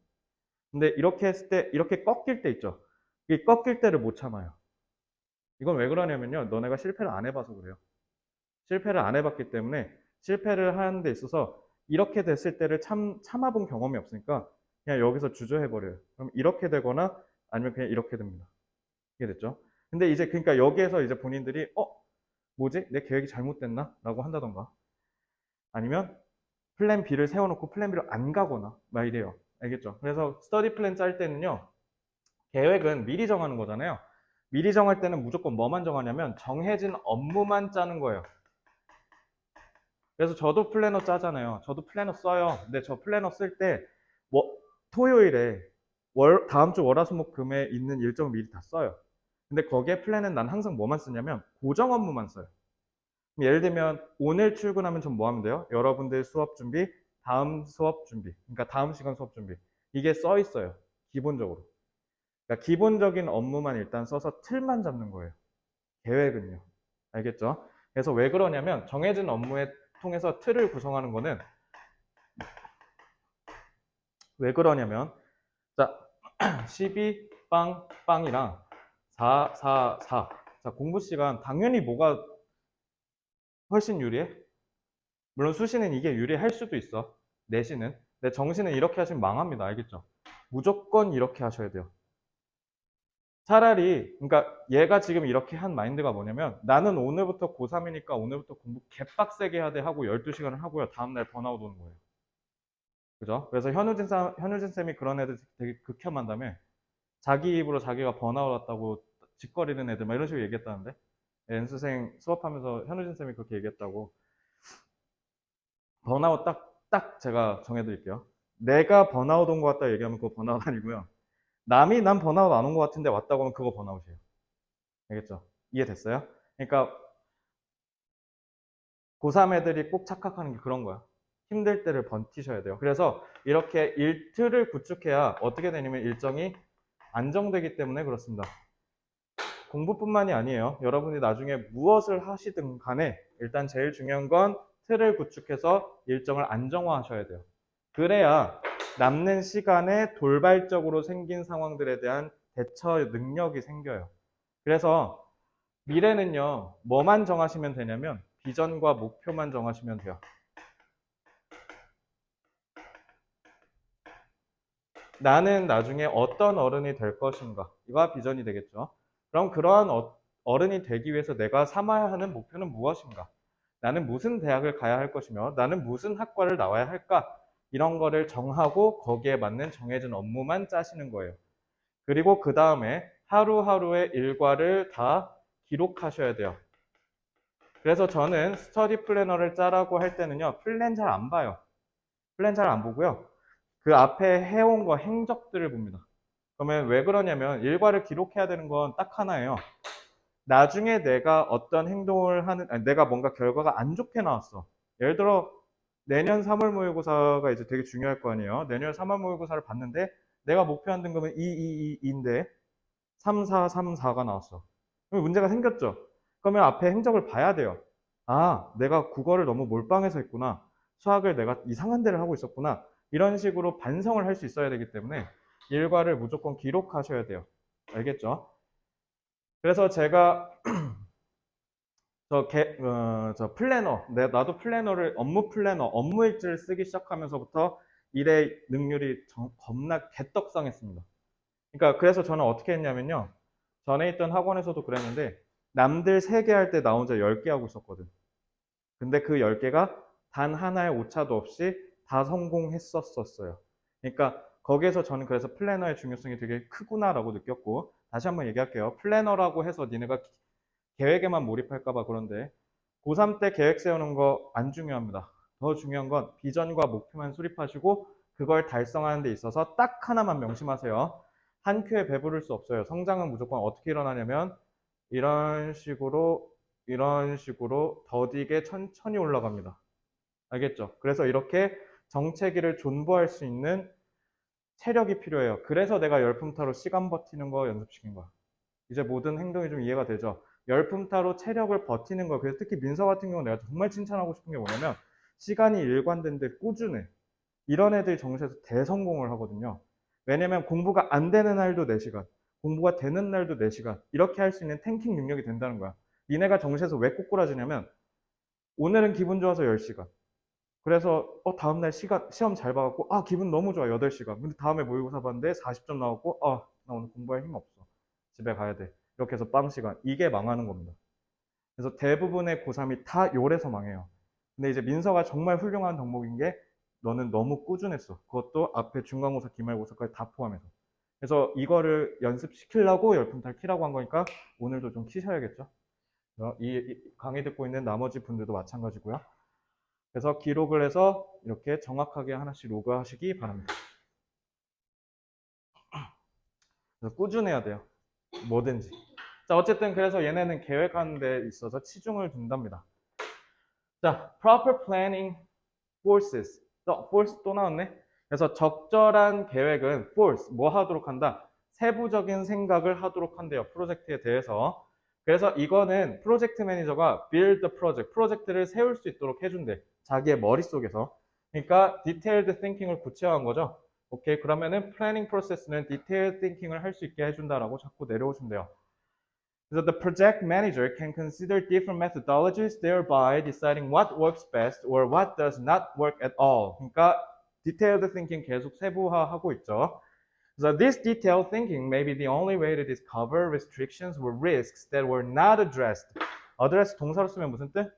근데 이렇게 했을 때 이렇게 꺾일 때 있죠. 이 꺾일 때를 못 참아요. 이건 왜 그러냐면요. 너네가 실패를 안 해봐서 그래요. 실패를 안 해봤기 때문에 실패를 하는 데 있어서 이렇게 됐을 때를 참아본 경험이 없으니까 그냥 여기서 주저해버려요. 그럼 이렇게 되거나 아니면 그냥 이렇게 됩니다. 이게 됐죠? 근데 이제 그러니까 여기에서 이제 본인들이 뭐지? 내 계획이 잘못됐나? 라고 한다던가 아니면 플랜 B를 세워놓고 플랜 B를 안 가거나 막 이래요. 알겠죠? 그래서 스터디 플랜 짤 때는요, 계획은 미리 정하는 거잖아요. 미리 정할 때는 무조건 뭐만 정하냐면 정해진 업무만 짜는 거예요. 그래서 저도 플래너 짜잖아요. 저도 플래너 써요. 근데 저 플래너 쓸 때 토요일에 다음 주 월화수목금에 있는 일정을 미리 다 써요. 근데 거기에 플랜은 난 항상 뭐만 쓰냐면 고정 업무만 써요. 예를 들면 오늘 출근하면 전 뭐 하면 돼요? 여러분들 수업 준비, 다음 수업 준비, 그러니까 다음 시간 수업 준비. 이게 써 있어요. 기본적으로. 그러니까 기본적인 업무만 일단 써서 틀만 잡는 거예요. 계획은요. 알겠죠? 그래서 왜 그러냐면 정해진 업무에 통해서 틀을 구성하는 거는 왜 그러냐면 자 12 빵이랑 4 4 4 자, 공부 시간 당연히 뭐가 훨씬 유리해? 물론 수시는 이게 유리할 수도 있어. 내신은. 근데 정시는 이렇게 하시면 망합니다. 알겠죠? 무조건 이렇게 하셔야 돼요. 차라리, 그러니까 얘가 지금 이렇게 한 마인드가 뭐냐면 나는 오늘부터 고3이니까 오늘부터 공부 개빡세게 해야 돼 하고 12시간을 하고요. 다음날 번아웃 오는 거예요. 그죠? 그래서 현우진 쌤이 그런 애들 되게 극혐한다며 자기 입으로 자기가 번아웃 왔다고 짓거리는 애들 막 이런 식으로 얘기했다는데 연수생 수업하면서 현우진 쌤이 그렇게 얘기했다고. 번아웃 딱 제가 정해드릴게요. 내가 번아웃 온 것 같다 얘기하면 그거 번아웃 아니고요. 남이 난 번아웃 안 온 것 같은데 왔다고 하면 그거 번아웃이에요. 알겠죠? 이해됐어요? 그러니까 고3 애들이 꼭 착각하는 게 그런 거야. 힘들 때를 버티셔야 돼요. 그래서 이렇게 일틀을 구축해야 어떻게 되냐면 일정이 안정되기 때문에 그렇습니다. 공부뿐만이 아니에요. 여러분이 나중에 무엇을 하시든 간에 일단 제일 중요한 건 틀을 구축해서 일정을 안정화하셔야 돼요. 그래야 남는 시간에 돌발적으로 생긴 상황들에 대한 대처 능력이 생겨요. 그래서 미래는요, 뭐만 정하시면 되냐면 비전과 목표만 정하시면 돼요. 나는 나중에 어떤 어른이 될 것인가? 이가 비전이 되겠죠. 그럼 그러한 어른이 되기 위해서 내가 삼아야 하는 목표는 무엇인가? 나는 무슨 대학을 가야 할 것이며 나는 무슨 학과를 나와야 할까? 이런 거를 정하고 거기에 맞는 정해진 업무만 짜시는 거예요. 그리고 그 다음에 하루하루의 일과를 다 기록하셔야 돼요. 그래서 저는 스터디 플래너를 짜라고 할 때는요, 플랜 잘 안 봐요. 플랜 잘 안 보고요. 그 앞에 해온 거 행적들을 봅니다. 그러면 왜 그러냐면 일과를 기록해야 되는 건 딱 하나예요. 나중에 내가 어떤 행동을 하는, 아니, 내가 뭔가 결과가 안 좋게 나왔어. 예를 들어 내년 3월 모의고사가 이제 되게 중요할 거 아니에요. 내년 3월 모의고사를 봤는데 내가 목표한 등급은 2인데 3, 4, 3, 4가 나왔어. 그럼 문제가 생겼죠. 그러면 앞에 행적을 봐야 돼요. 아, 내가 국어를 너무 몰빵해서 했구나. 수학을 내가 이상한 데를 하고 있었구나. 이런 식으로 반성을 할 수 있어야 되기 때문에 일과를 무조건 기록하셔야 돼요. 알겠죠? 그래서 제가 저 플래너, 나도 플래너를, 업무 플래너, 업무 일지를 쓰기 시작하면서부터 일의 능률이 겁나 개떡상했습니다. 그러니까 그래서 저는 어떻게 했냐면요. 전에 있던 학원에서도 그랬는데 남들 3개 할 때 나 혼자 10개 하고 있었거든. 근데 그 10개가 단 하나의 오차도 없이 다 성공했었어요. 그러니까 거기에서 저는 그래서 플래너의 중요성이 되게 크구나라고 느꼈고 다시 한번 얘기할게요. 플래너라고 해서 니네가 계획에만 몰입할까봐 그런데 고3 때 계획 세우는 거 안 중요합니다. 더 중요한 건 비전과 목표만 수립하시고 그걸 달성하는 데 있어서 딱 하나만 명심하세요. 한 큐에 배부를 수 없어요. 성장은 무조건 어떻게 일어나냐면 이런 식으로 더디게 천천히 올라갑니다. 알겠죠? 그래서 이렇게 정체기를 존버할 수 있는 체력이 필요해요. 그래서 내가 열품타로 시간 버티는 거 연습시킨 거야. 이제 모든 행동이 좀 이해가 되죠? 열품타로 체력을 버티는 거. 그래서 특히 민서 같은 경우는 내가 정말 칭찬하고 싶은 게 뭐냐면 시간이 일관된데 꾸준해. 이런 애들이 정시에서 대성공을 하거든요. 왜냐면 공부가 안 되는 날도 4시간, 공부가 되는 날도 4시간 이렇게 할 수 있는 탱킹 능력이 된다는 거야. 니네가 정시에서 왜 꼬꾸라지냐면 오늘은 기분 좋아서 10시간. 그래서 다음날 시험 잘 봐갖고 기분 너무 좋아 8시간. 근데 다음에 모의고사 봤는데 40점 나왔고 나 오늘 공부할 힘 없어. 집에 가야 돼. 이렇게 해서 빵 시간. 이게 망하는 겁니다. 그래서 대부분의 고3이 다 요래서 망해요. 근데 이제 민서가 정말 훌륭한 덕목인 게 너는 너무 꾸준했어. 그것도 앞에 중간고사, 기말고사까지 다 포함해서. 그래서 이거를 연습시키려고 열풍탈 키라고 한 거니까 오늘도 좀 키셔야겠죠. 이 강의 듣고 있는 나머지 분들도 마찬가지고요. 그래서 기록을 해서 이렇게 정확하게 하나씩 로그하시기 바랍니다. 그래서 꾸준해야 돼요. 뭐든지. 자, 어쨌든 그래서 얘네는 계획하는 데 있어서 치중을 둔답니다. 자, proper planning forces. force 또 나왔네. 그래서 적절한 계획은 force, 뭐 하도록 한다? 세부적인 생각을 하도록 한대요. 프로젝트에 대해서. 그래서 이거는 프로젝트 매니저가 build the project, 프로젝트를 세울 수 있도록 해준대. 자기의 머릿속에서. 그러니까 detailed thinking을 구체화한 거죠. 오케이, 그러면은 planning process는 detailed thinking을 할 수 있게 해준다라고 자꾸 내려오시면 돼요. So the project manager can consider different methodologies, thereby deciding what works best or what does not work at all. 그러니까 detailed thinking 계속 세부화하고 있죠. So this detailed thinking may be the only way to discover restrictions or risks that were not addressed. address 동사로 쓰면 무슨 뜻?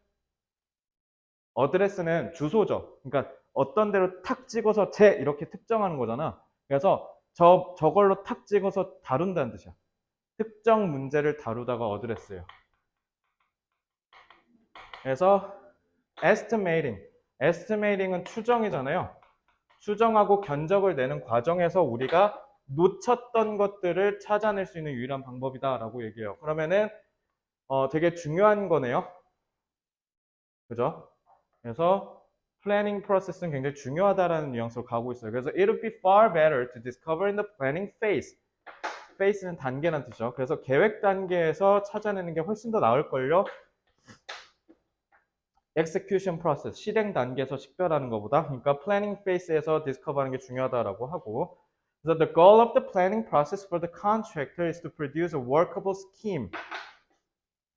address는 주소죠. 그러니까 어떤 데로 탁 찍어서 이렇게 특정하는 거잖아. 그래서 저걸로 탁 찍어서 다룬다는 뜻이야. 특정 문제를 다루다가 어드레스예요. 그래서 estimating은 추정이잖아요. 추정하고 견적을 내는 과정에서 우리가 놓쳤던 것들을 찾아낼 수 있는 유일한 방법이다라고 얘기해요. 그러면은 되게 중요한 거네요. 그죠? 그래서 planning process는 굉장히 중요하다라는 뉘앙스로 가고 있어요. 그래서 it would be far better to discover in the planning phase. phase는 단계란 뜻이죠. 그래서 계획 단계에서 찾아내는 게 훨씬 더 나을걸요. execution process, 실행 단계에서 식별하는 것보다. 그러니까 planning phase에서 discover하는 게 중요하다라고 하고. So the goal of the planning process for the contractor is to produce a workable scheme.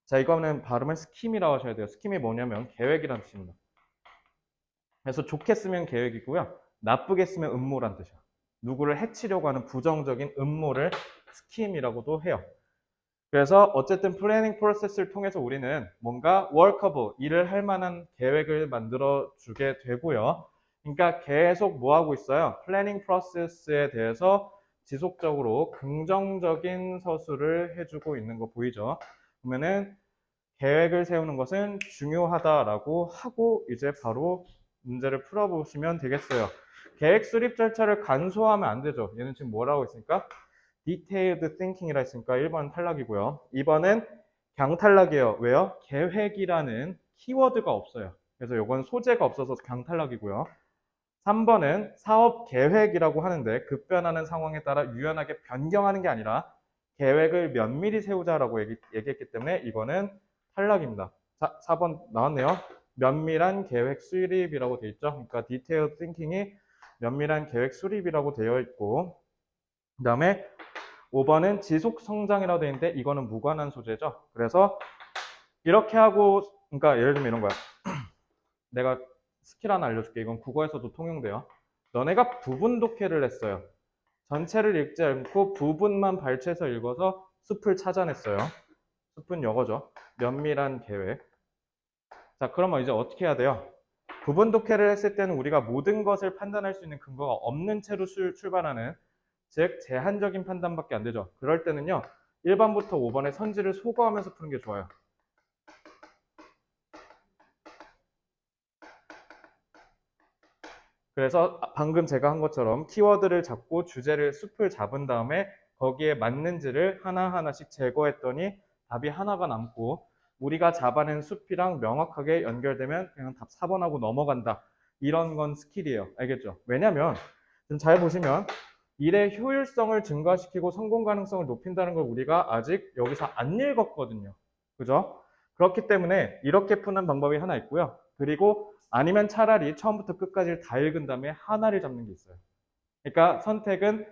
자, 이거는 발음을 scheme이라고 하셔야 돼요. scheme이 뭐냐면 계획이란 뜻입니다. 그래서 좋게 쓰면 계획이고요. 나쁘게 쓰면 음모란 뜻이야. 누구를 해치려고 하는 부정적인 음모를 scheme이라고도 해요. 그래서 어쨌든 플래닝 프로세스를 통해서 우리는 뭔가 workable, 일을 할 만한 계획을 만들어 주게 되고요. 그러니까 계속 뭐 하고 있어요? 플래닝 프로세스에 대해서 지속적으로 긍정적인 서술을 해주고 있는 거 보이죠? 그러면은 계획을 세우는 것은 중요하다라고 하고 이제 바로 문제를 풀어보시면 되겠어요. 계획 수립 절차를 간소화하면 안 되죠. 얘는 지금 뭐라고 했습니까? detailed thinking이라 했으니까 1번 탈락이고요. 2번은 강탈락이에요. 왜요? 계획이라는 키워드가 없어요. 그래서 이건 소재가 없어서 강탈락이고요. 3번은 사업 계획이라고 하는데 급변하는 상황에 따라 유연하게 변경하는 게 아니라 계획을 면밀히 세우자라고 얘기했기 때문에 이거는 탈락입니다. 4번 나왔네요. 면밀한 계획 수립이라고 되어 있죠. 그러니까 detailed thinking이 면밀한 계획 수립이라고 되어 있고 그 다음에 5번은 지속 성장이라고 되어 있는데 이거는 무관한 소재죠. 그래서 이렇게 하고 그러니까 예를 들면 이런 거야. 내가 스킬 하나 알려줄게. 이건 국어에서도 통용돼요. 너네가 부분 독해를 했어요. 전체를 읽지 않고 부분만 발췌해서 읽어서 숲을 찾아냈어요. 숲은 영어죠. 면밀한 계획. 자, 그러면 이제 어떻게 해야 돼요? 부분 독해를 했을 때는 우리가 모든 것을 판단할 수 있는 근거가 없는 채로 출발하는 즉 제한적인 판단밖에 안 되죠. 그럴 때는요. 1번부터 5번의 선지를 소거하면서 푸는 게 좋아요. 그래서 방금 제가 한 것처럼 키워드를 잡고 주제를 숲을 잡은 다음에 거기에 맞는지를 하나하나씩 제거했더니 답이 하나가 남고 우리가 잡아낸 숲이랑 명확하게 연결되면 그냥 답 4번하고 넘어간다. 이런 건 스킬이에요. 알겠죠? 왜냐면 지금 잘 보시면 일의 효율성을 증가시키고 성공 가능성을 높인다는 걸 우리가 아직 여기서 안 읽었거든요. 그죠? 그렇기 때문에 이렇게 푸는 방법이 하나 있고요. 그리고 아니면 차라리 처음부터 끝까지 다 읽은 다음에 하나를 잡는 게 있어요. 그러니까 선택은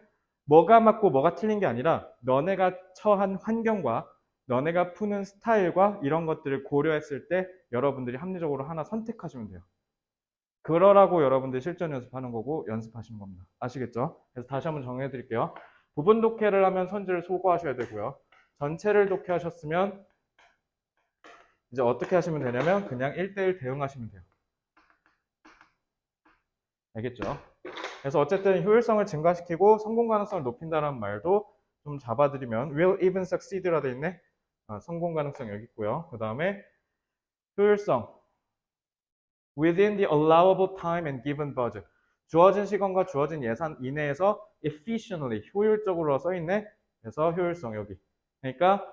뭐가 맞고 뭐가 틀린 게 아니라 너네가 처한 환경과 너네가 푸는 스타일과 이런 것들을 고려했을 때 여러분들이 합리적으로 하나 선택하시면 돼요. 그러라고 여러분들 실전 연습하는 거고 연습하시는 겁니다. 아시겠죠? 그래서 다시 한번 정해 드릴게요. 부분 독해를 하면 선지를 소거하셔야 되고요. 전체를 독해하셨으면 이제 어떻게 하시면 되냐면 그냥 1대1 대응하시면 돼요. 알겠죠? 그래서 어쨌든 효율성을 증가시키고 성공 가능성을 높인다는 말도 좀 잡아드리면 will even succeed라 돼 있네. 성공 가능성 여기 있고요. 그 다음에 효율성 within the allowable time and given budget. 주어진 시간과 주어진 예산 이내에서 efficiently 효율적으로 써 있네. 그래서 효율성 여기. 그러니까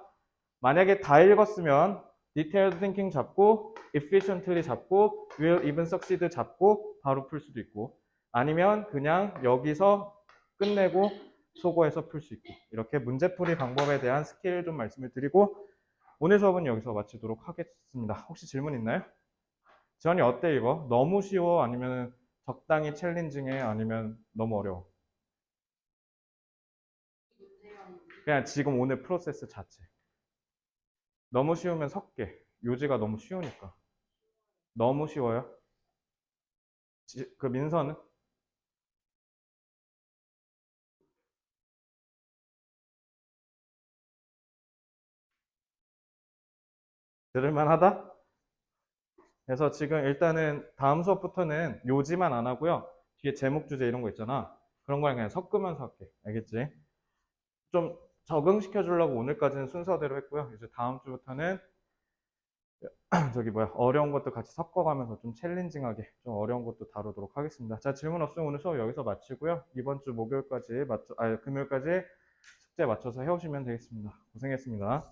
만약에 다 읽었으면 detailed thinking 잡고 efficiently 잡고 will even succeed 잡고 바로 풀 수도 있고 아니면 그냥 여기서 끝내고 소거해서 풀 수 있고 이렇게 문제풀이 방법에 대한 스킬 좀 말씀을 드리고 오늘 수업은 여기서 마치도록 하겠습니다. 혹시 질문 있나요? 지원이 어때 이거? 너무 쉬워? 아니면 적당히 챌린징해? 아니면 너무 어려워? 그냥 지금 오늘 프로세스 자체. 너무 쉬우면 섞게. 요지가 너무 쉬우니까. 너무 쉬워요? 그 민서는? 들을만 하다? 그래서 지금 일단은 다음 수업부터는 요지만 안 하고요. 뒤에 제목 주제 이런 거 있잖아. 그런 거랑 그냥 섞으면서 할게. 알겠지? 좀 적응시켜 주려고 오늘까지는 순서대로 했고요. 이제 다음 주부터는 저기 뭐야 어려운 것도 같이 섞어가면서 좀 챌린징하게 좀 어려운 것도 다루도록 하겠습니다. 자 질문 없으면 오늘 수업 여기서 마치고요. 이번 주 목요일까지 금요일까지 숙제 맞춰서 해오시면 되겠습니다. 고생했습니다.